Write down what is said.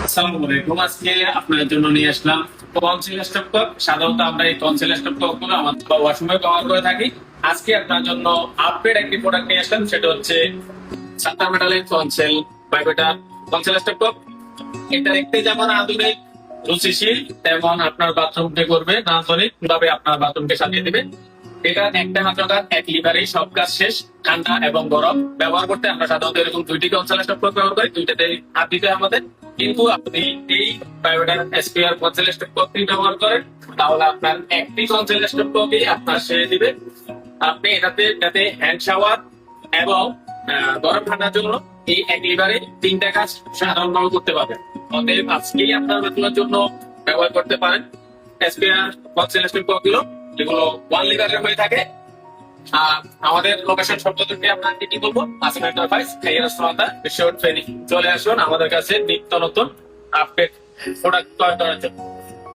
আসসালামু আলাইকুম। আজকে আপনাদের জন্য নিয়ে আসলাম টনসিল স্টপ কাপ। সাধারণত আমরা এই টনসিল স্টপ কাপ গুলো আমাদের ওয়াশরুমে ব্যবহার করে থাকি। আজকে আপনার জন্য আপগ্রেড একটি প্রোডাক্ট নিয়ে আসলাম, সেটা হচ্ছে সান্টা মেটালের tonsil vibrator tonsil stop cup. এটা দেখতে যেমন আধুনিক, রুচিশীল, তেমন আপনার বাথরুমকে করবে নান্দনিক ভাবে আপনার বাথরুমকে সাজিয়ে দিবে। এটা একটা মাত্র কাজ, এক লিভারেই সব কাজ শেষ। ঠান্ডা এবং গরম ব্যবহার করতে আমরা সাধারণত এরকম দুইটি কনসোল স্টপ ব্যবহার করি, দুইটাতে হাত দিতে হয় আমাদের। কিন্তু আপনি এই বায়োডার এসপিআর কনসোল স্টপ ব্যবহার করেন, তাহলে আপনার একটি কনসোল স্টপ আপনার সেরে দিবে। আপনি এটাতে হ্যান্ড শাওয়ার এবং গরম ঠান্ডার জন্য এই এক লিভারে তিনটা কাজ সাধারণভাবে করতে পারবেন। অতএব আজকেই আপনার বাথরুমের জন্য ব্যবহার করতে পারেন এসপিআর কনসোল স্টপ গুলো, যেগুলো 1 লিটারের হয়ে থাকে। আমাদের লোকেশন শব্দ থেকে আপনাকে কি বলবো, আসিফ এন্টারপ্রাইজ, খাইয়া রেস্টুরেন্ট, বিশ্বর ট্রেনিং। চলে আসুন আমাদের কাছে নিত্য নতুন আপডেট প্রোডাক্ট ক্রয় করার জন্য।